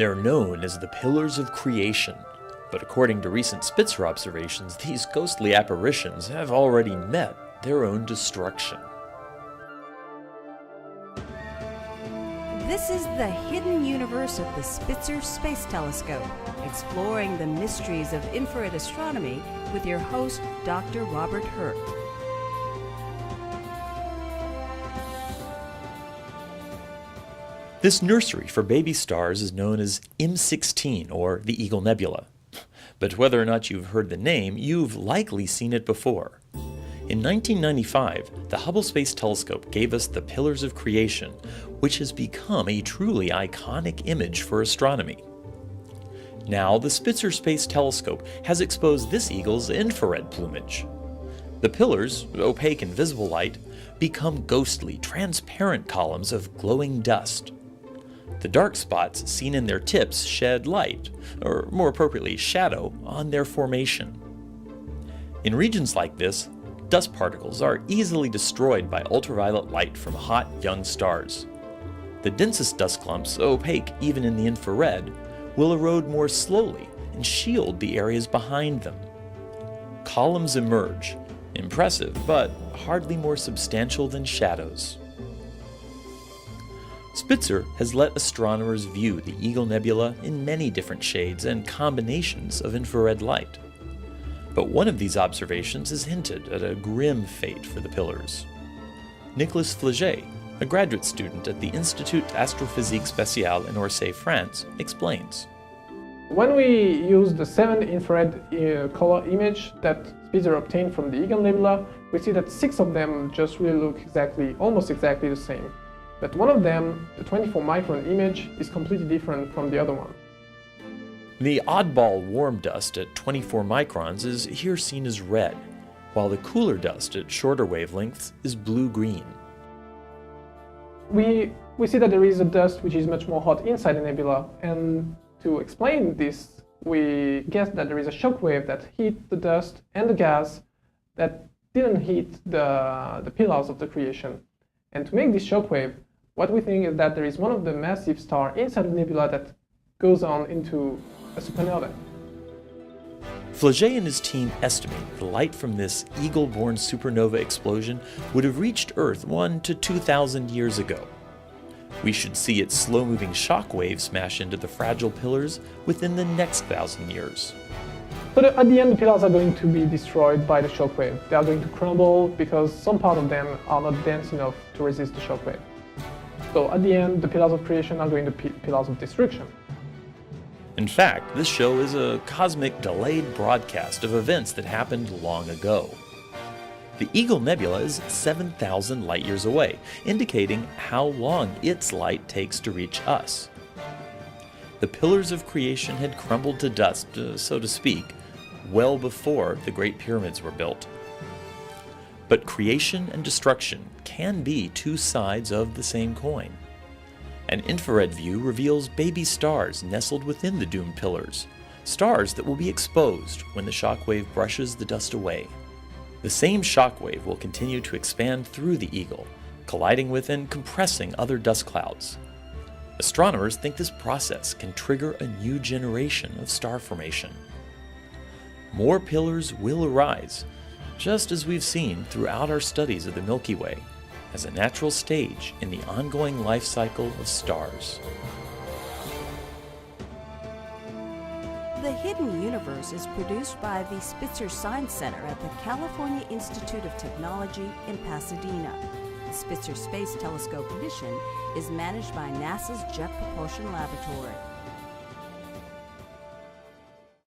They're known as the Pillars of Creation, but according to recent Spitzer observations, these ghostly apparitions have already met their own destruction. This is the hidden universe of the Spitzer Space Telescope, exploring the mysteries of infrared astronomy with your host, Dr. Robert Hurt. This nursery for baby stars is known as M16, or the Eagle Nebula. But whether or not you've heard the name, you've likely seen it before. In 1995, the Hubble Space Telescope gave us the Pillars of Creation, which has become a truly iconic image for astronomy. Now, the Spitzer Space Telescope has exposed this eagle's infrared plumage. The pillars, opaque in visible light, become ghostly, transparent columns of glowing dust. The dark spots seen in their tips shed light, or more appropriately, shadow, on their formation. In regions like this, dust particles are easily destroyed by ultraviolet light from hot, young stars. The densest dust clumps, opaque even in the infrared, will erode more slowly and shield the areas behind them. Columns emerge, impressive, but hardly more substantial than shadows. Spitzer has let astronomers view the Eagle Nebula in many different shades and combinations of infrared light. But one of these observations has hinted at a grim fate for the pillars. Nicolas Fleget, a graduate student at the Institut d'Astrophysique Spéciale in Orsay, France, explains. When we use the 7 infrared color image that Spitzer obtained from the Eagle Nebula, we see that 6 of them just really look almost exactly the same. But one of them, the 24 micron image, is completely different from the other one. The oddball warm dust at 24 microns is here seen as red, while the cooler dust at shorter wavelengths is blue-green. We see that there is a dust which is much more hot inside the nebula, and to explain this, we guess that there is a shockwave that hit the dust and the gas that didn't hit the pillars of the creation. And to make this shockwave, what we think is that there is one of the massive stars inside the nebula that goes on into a supernova. Fleget and his team estimate the light from this eagle-born supernova explosion would have reached Earth 1,000 to 2,000 years ago. We should see its slow-moving shockwave smash into the fragile pillars within the next 1,000 years. But at the end, the pillars are going to be destroyed by the shockwave. They are going to crumble because some part of them are not dense enough to resist the shockwave. So at the end, the pillars of creation are going to be pillars of destruction. In fact, this show is a cosmic delayed broadcast of events that happened long ago. The Eagle Nebula is 7,000 light-years away, indicating how long its light takes to reach us. The pillars of creation had crumbled to dust, so to speak, well before the Great Pyramids were built. But creation and destruction can be two sides of the same coin. An infrared view reveals baby stars nestled within the doomed pillars, stars that will be exposed when the shockwave brushes the dust away. The same shockwave will continue to expand through the Eagle, colliding with and compressing other dust clouds. Astronomers think this process can trigger a new generation of star formation. More pillars will arise, just as we've seen throughout our studies of the Milky Way, as a natural stage in the ongoing life cycle of stars. The Hidden Universe is produced by the Spitzer Science Center at the California Institute of Technology in Pasadena. The Spitzer Space Telescope mission is managed by NASA's Jet Propulsion Laboratory.